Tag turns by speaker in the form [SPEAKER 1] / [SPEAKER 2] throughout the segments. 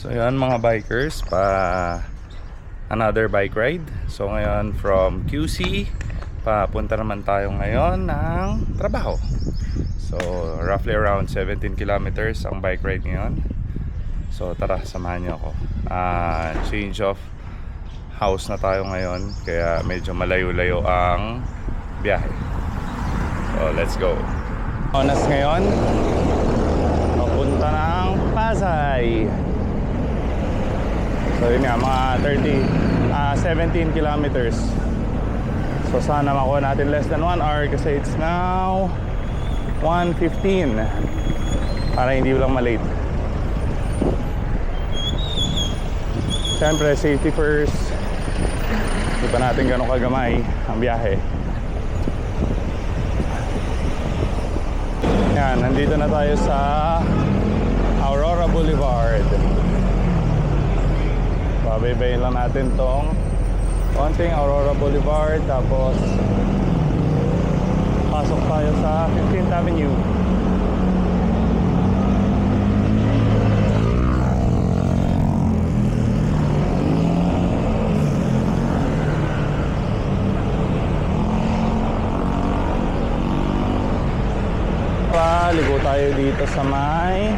[SPEAKER 1] So yan mga bikers, another bike ride. So ngayon from QC, papunta naman tayo ngayon ng trabaho. So roughly around 17 kilometers ang bike ride ngayon. So tara, samahan niyo ako. Change of house na tayo ngayon, kaya medyo malayo-layo ang biyahe. So let's go. Oras ngayon, papunta ng Pasay. So yun nga, mga 17 kilometers. So sana makuha natin less than 1 hour kasi it's now 1:15 para hindi lang malate. Siyempre safety first. Hindi pa natin ganun kagamay ang biyahe. Yan, nandito na tayo sa Aurora Boulevard. Babaybayin lang natin tong konting Aurora Boulevard, tapos pasok tayo sa 15th Avenue. Ligo tayo dito sa may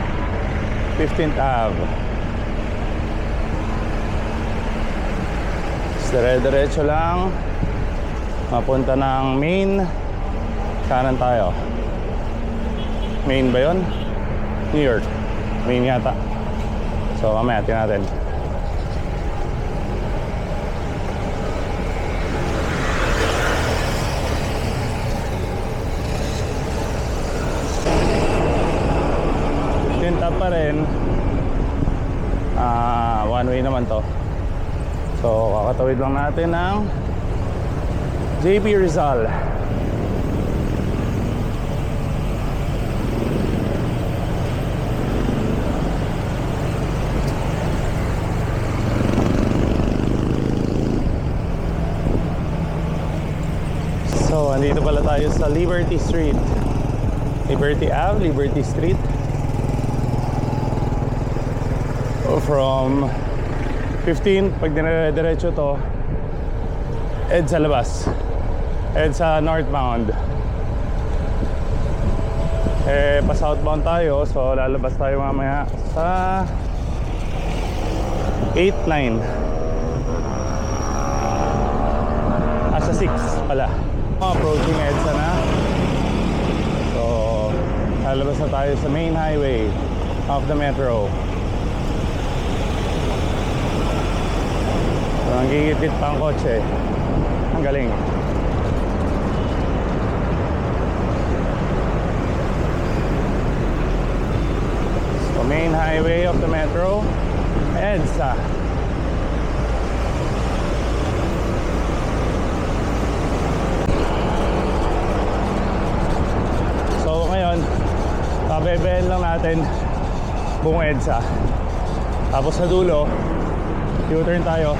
[SPEAKER 1] 15th Ave. Dire-diretso lang mapunta ng Main. Kanan tayo. Main ba yun? New York. Main yata. So mamaya tingnan natin. Tap pa rin. One way naman to. So kakatawid lang natin ng JP Rizal. So andito pala tayo sa Liberty Street. Liberty Ave, Liberty Street. From 15, pag dire-diretso to, EDSA labas, EDSA northbound. Pa southbound tayo, so lalabas tayo mamaya sa 8-9. Sa 6 pala. Approaching EDSA na. So lalabas na tayo sa main highway of the metro. Ang gigipit pa ang kotse. Ang galing. So main highway of the metro, EDSA. So ngayon, pabebehin lang natin buong EDSA. Tapos sa dulo, U-turn tayo.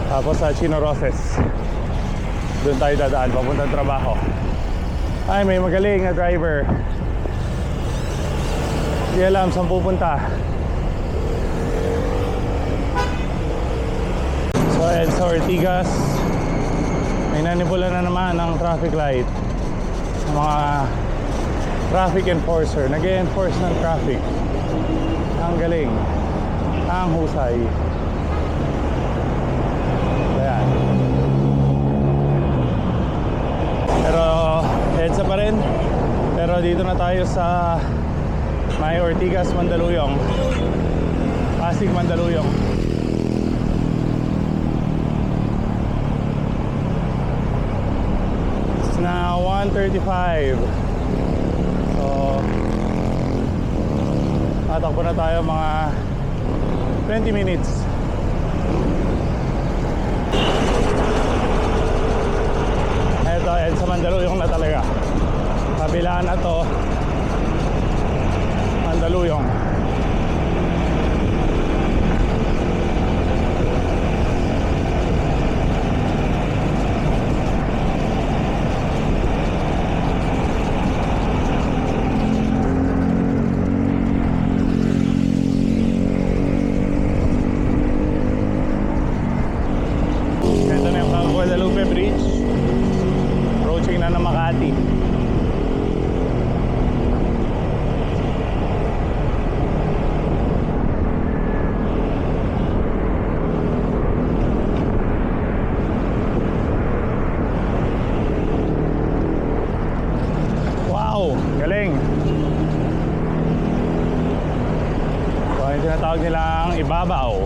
[SPEAKER 1] Tapos sa Chino Roses, doon tayo dadaan papuntang trabaho. Ay, may magaling na driver. Hindi alam saan pupunta. So EDSA Ortigas, may nanipulan na naman ang traffic light. Mga traffic enforcer, nag-e-enforce ng traffic. Ang galing, ang husay. Ayan. Pero EDSA pa rin. Pero dito na tayo sa may Ortigas, Mandaluyong, Pasig, Mandaluyong. It's now 1:35. So tatakbo na tayo mga 20 minutes. Ito, EDSA Mandaluyong na talaga. Kabilaan na to, Mandaluyong. tinatawag nilang ibabaw.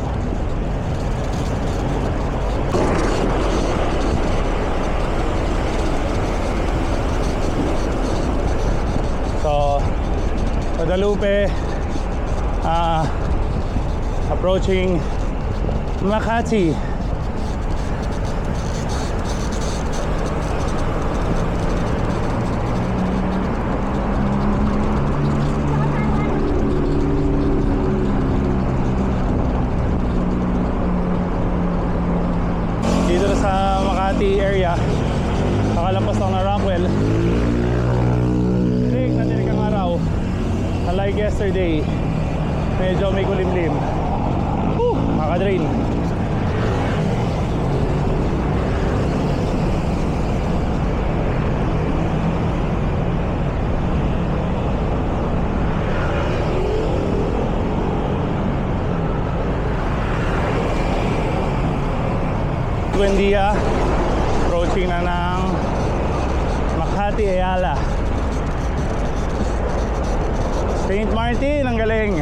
[SPEAKER 1] So, Guadalupe, approaching Makati. Dito na sa Makati area, nakalampas lang na Rockwell. Tinig ang araw. Unlike yesterday, medyo may kulimlim. Makaka-drain. Buendia, approaching na ng Makati Ayala. St. Martin, ang galing.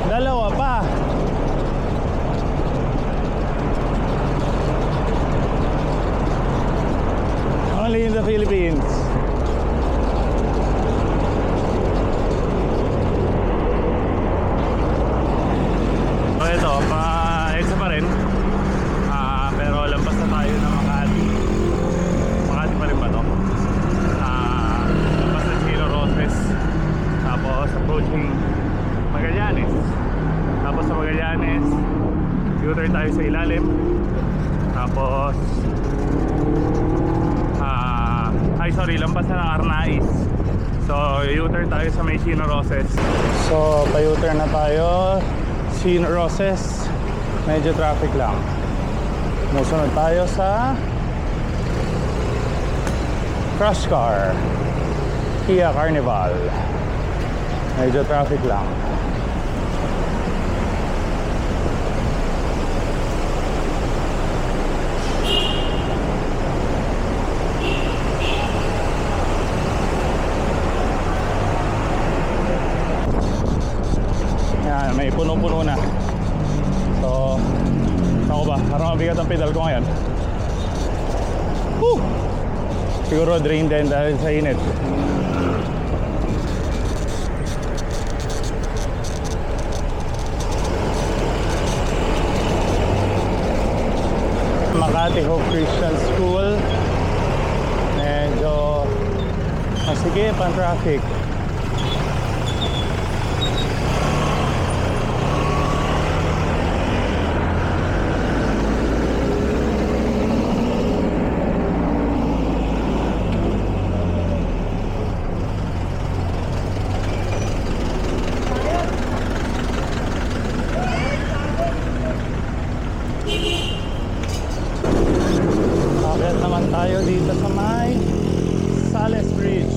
[SPEAKER 1] Dalawa pa. Only in the Philippines. So ito, pa-EDSA pa rin. Pero lampas na tayo ng Makati. Makati pa rin ba to? Lampas na Chino Roses. Tapos approaching Magallanes. Tapos sa Magallanes, U-turn tayo sa ilalim. Tapos lampas na ng Arnaiz. So U-turn tayo sa may Chino Roses. So pa-U-turn na tayo Chino Roses. Medyo traffic lang. Musunod tayo sa Crush Car Kia Carnival. Medyo traffic lang. Yan, may puno-puno na. So, ako ba? Parang mabigat ang pedal ko ngayon. Woo! Siguro drain din dahil sa init. Makati Hope Christian School. Medyo masikip ang traffic. Tayo dito sa may Sales Bridge.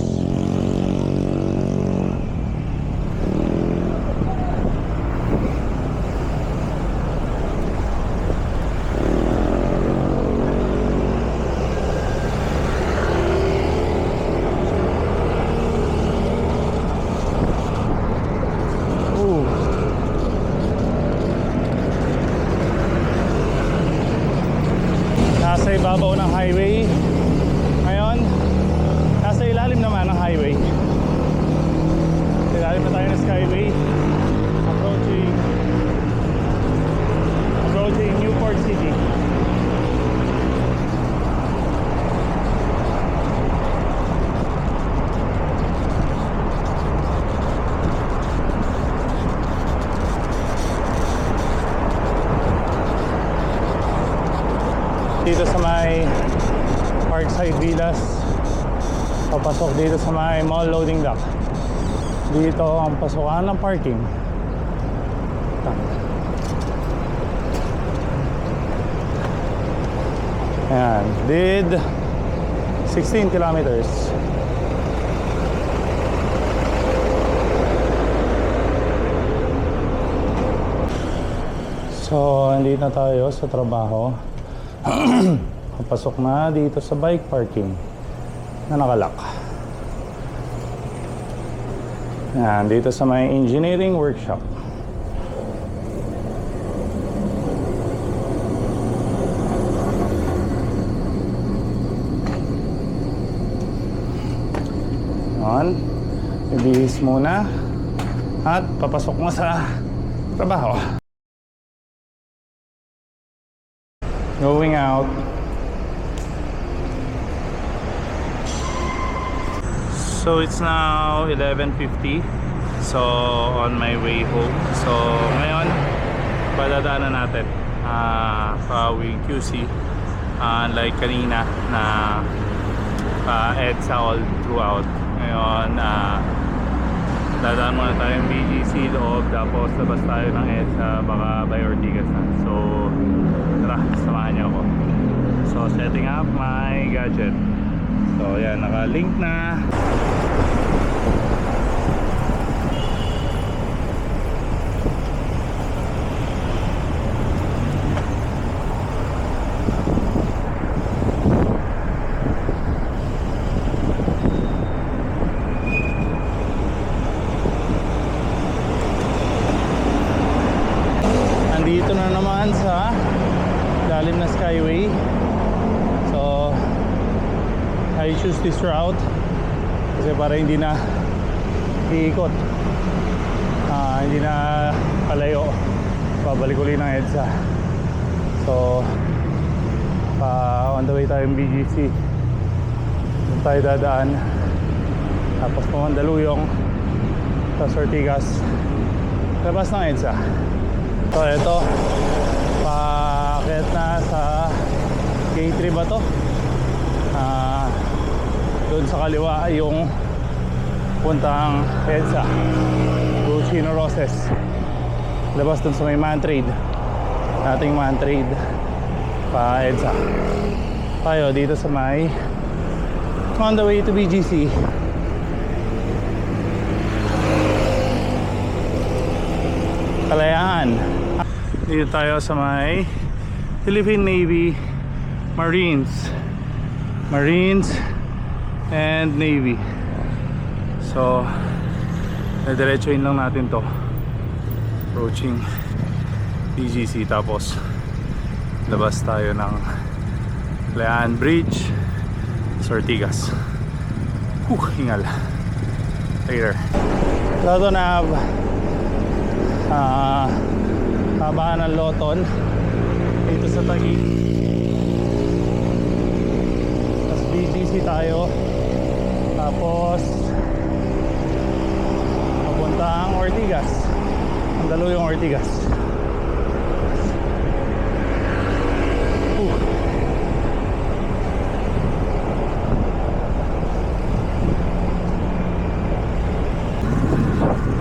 [SPEAKER 1] Nasa ibabaw ng highway. Ngayon, nasa ilalim naman ng highway. Ilalim na tayo ng skyway. Approaching Newport City. Dito sa may Parkside Villas, papasok dito sa may mall loading dock. Dito ang pasukan ng parking. Ayan, did 16 kilometers. So, andito na tayo sa trabaho. Papasok na dito sa bike parking na nakalock. Yan, dito sa may engineering workshop. Yan. Ibihis muna. At papasok mo sa trabaho. Going out. So it's now 11:50. So on my way home. So ngayon padadaanan natin sa QC, like kanina na EDSA all throughout. Ngayon dadaan muna tayong BGC loob, tapos labas tayo ng EDSA baka by Ortigas na. So tara, samahan niyo ako. So setting up my gadget. So yan, naka-link na. Nandito na naman sa lalim na Skyway. So I choose this route kasi para hindi na iikot, hindi na palayo, babalik ulit ng EDSA. So on the way tayong BGC, doon tayo dadaan, tapos Mandaluyong, tapos Ortigas, labas ng EDSA. So ito, paakyat na sa gate 3 ba to? Doon sa kaliwa yung puntang EDSA, Chino Roses, labas doon sa may Mantrade, ating Mantrade pa EDSA. Tayo dito sa may on the way to BGC. Kalayaan. Dito tayo sa may Philippine Navy, Marines and Navy. So diretsuhin lang natin to, approaching BGC, tapos labas tayo ng Lean Bridge sa Ortigas. Hingal. Later. Loto Nav, tabahan ng Loton dito sa Taguig. Tapos BGC tayo, tapos papuntang Ortigas, Mandaluyong Ortigas.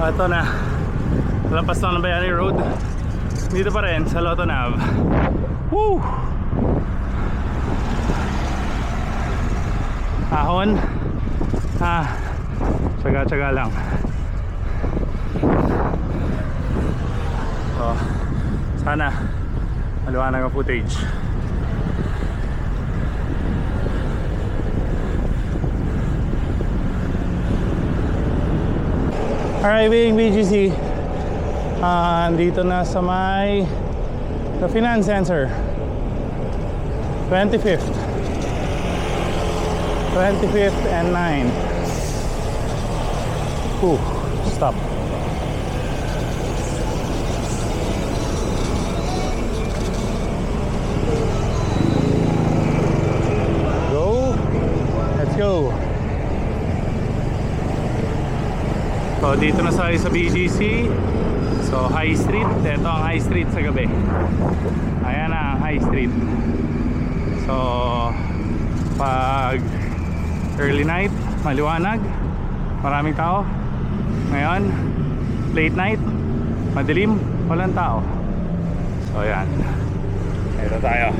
[SPEAKER 1] Ito na, lampas na ng Bayani Road. Dito pa rin sa Loto Nav. Woo! Ahon. Tsaga-tsaga lang. So, sana maliwanag ang footage. Arriving BGC. Dito na sa may the Finance Center. 25th and 9. Stop. Go. Let's go. So dito na tayo sa BGC. So High Street, ito ang High Street sa gabi. Ayan na ang High Street. So pag early night, maliwanag, maraming tao. Ngayon, late night, madilim, walang tao. So ayan, ito tayo.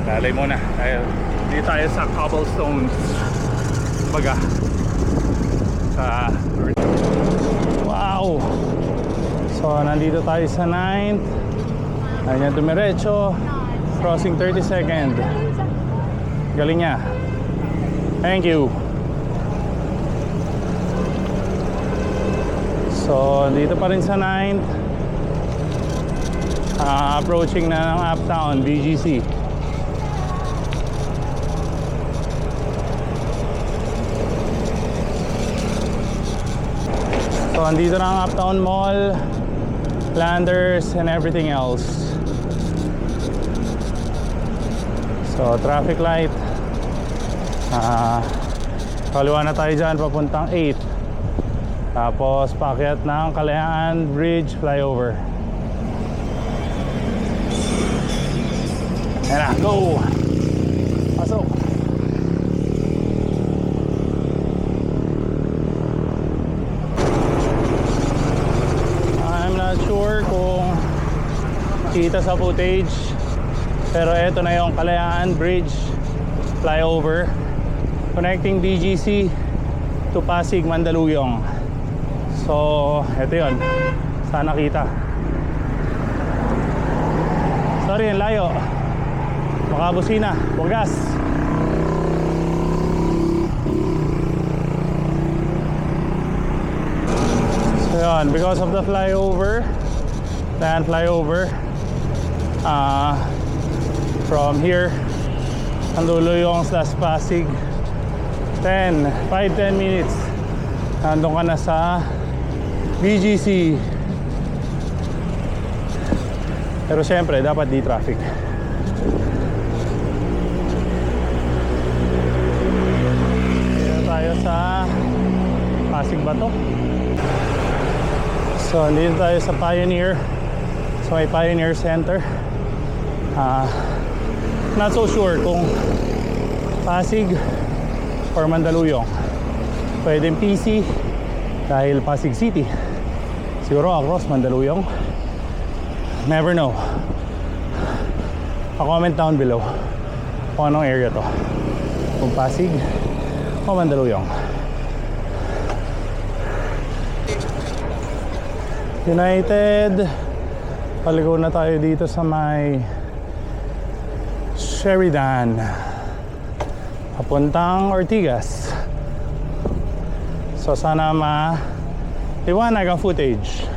[SPEAKER 1] Lalay muna tayo. Dito tayo sa cobblestones, baga sa... Wow! So nandito tayo sa 9th. Ayan, dumiretso, crossing 32nd. Galing niya. Thank you.
[SPEAKER 2] So, dito pa rin sa 9th. Approaching na ng Uptown, BGC. So, andito na ang Uptown Mall, Landers, and everything else. So, traffic light. Kaliwa na tayo dyan, papuntang 8. Tapos, paakyat ng Kalayaan Bridge Flyover. Ayan na, go! Pasok! I'm not sure kung kita sa footage, pero eto na yung Kalayaan Bridge Flyover connecting BGC to Pasig, Mandaluyong. So, eto yun. Sana kita. Sorry, ang layo. Makabusina, wagas. So yun, because of the flyover, land flyover, from here, Mandaluyong / Pasig, 5-10 minutes, nandun ka na sa BGC. Pero syempre, dapat di traffic. Tayo sa Pasig ba to? So, andito tayo sa Pioneer. So, may Pioneer Center. Not so sure kung Pasig or Mandaluyong. Pwedeng PC dahil Pasig City. Siguro across Mandaluyong. Never know. Pa-comment down below kung anong area to. Kung Pasig o Mandaluyong. United. Paligo na tayo dito sa may Sheridan. Papuntang Ortigas. So sana liwanag ang footage.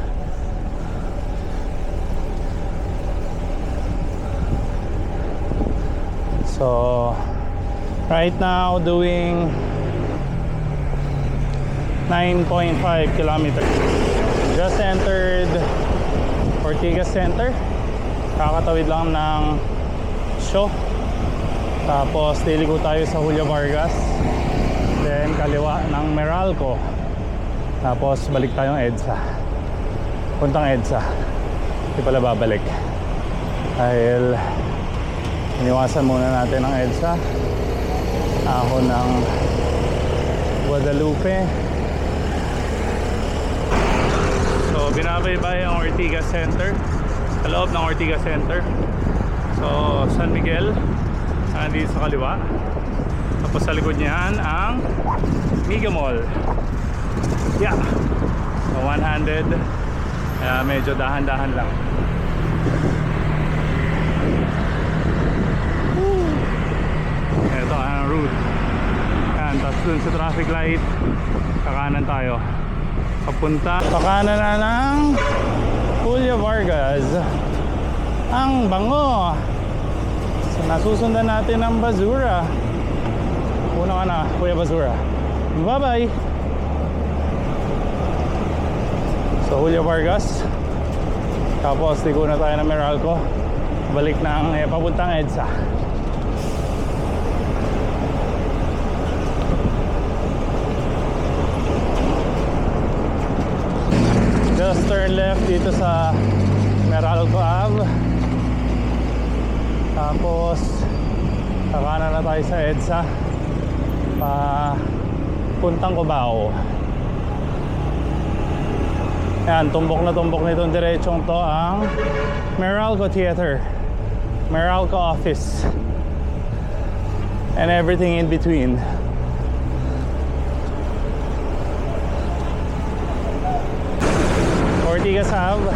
[SPEAKER 2] So right now doing 9.5 kilometers. Just entered Ortigas Center. Kakatawid lang ng show. Tapos liligo tayo sa Julio Vargas. Then kaliwa ng Meralco. Tapos balik tayong EDSA. Puntang EDSA. Hindi pala babalik. Dahil iniwasan muna natin ang EDSA. Ako ng Guadalupe. So binabaybay ang Ortigas Center. Sa loob ng Ortigas Center. So San Miguel nandito sa kaliwa. Tapos sa likod niyan ang Mega Mall. Yeah. So one-handed. Medyo dahan-dahan lang. Ito ang route. Yan, tapos dun sa traffic light, kakanan tayo. Papunta, pakanan na ng Julio Vargas. Ang bango. So, nasusundan natin ang Basura. Una ka na, Kuya Basura. Bye bye. So Julio Vargas. Tapos ligo na tayo ng Meralco. Balik ng papuntang EDSA. Just turn left dito sa Meralco Ave. Tapos kakanan na tayo sa EDSA puntang Cubao. Yan, tumbok na tumbok nitong diretsong to ang Meralco Theater, Meralco Office, and everything in between. Ortigas Ave.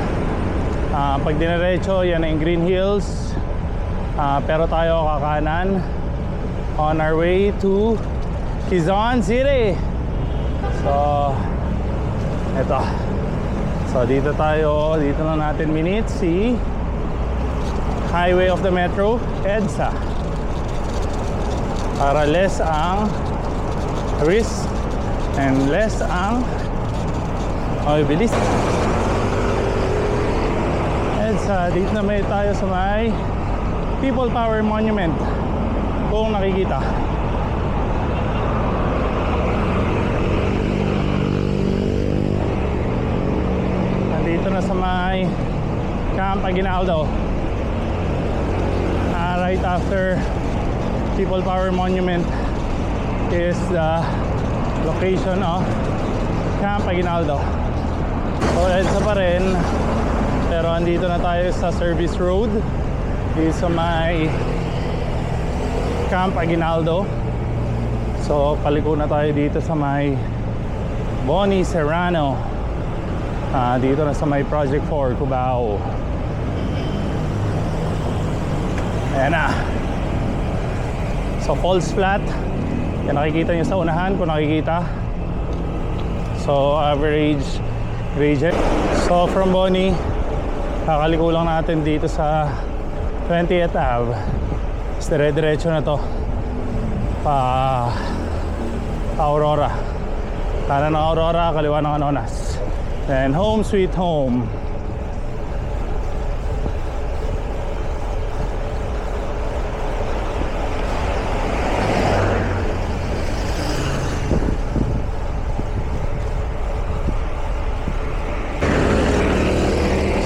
[SPEAKER 2] Pag diniretso, yan ang Green Hills. Pero tayo kakanan on our way to Quezon City. So, eto. So dito lang natin minute si Highway of the Metro, EDSA. Para less ang risk and less ang bilis. EDSA, dito na may tayo sa may People Power Monument. Kung nakikita. Nandito na sa may Camp Aguinaldo. Right after People Power Monument is the location of Camp Aguinaldo. So EDSA pa rin, pero andito na tayo sa service road dito sa may Camp Aguinaldo. So paliko na tayo dito sa may Bonnie Serrano, dito na sa may Project 4 Cubao. Ayan na. So falls flat. Yan nakikita nyo sa unahan kung nakikita. So average gradient. So from Bonnie, kakaliko lang natin dito sa 20th Ave. Dire-diretso na to pa Aurora. Kanan ng Aurora, kaliwa ng Anonas. And home sweet home.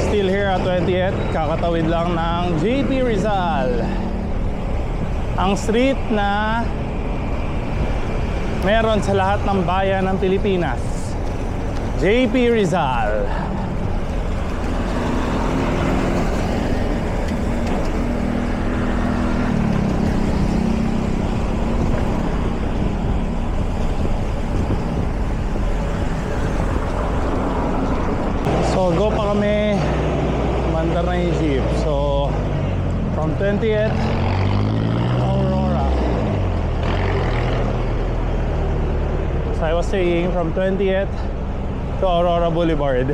[SPEAKER 2] Still here at 20th, kakatawid lang ng JP Rizal. Ang street na meron sa lahat ng bayan ng Pilipinas. JP Rizal. So go pa kami, mandar na yung jeep. So from 20th Aurora. So I was saying from 20th to Aurora Boulevard.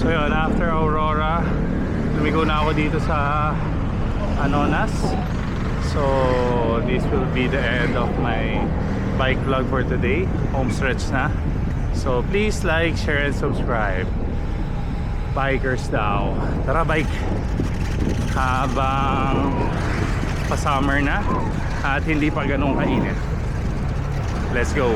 [SPEAKER 2] So yun, after Aurora, lumigo na ako dito sa Anonas. So this will be the end of my bike vlog for today. Home stretch na. So please like, share, and subscribe. Bikers daw. Tara bike. Habang pa-summer na at hindi pa ganun kainit. Let's go.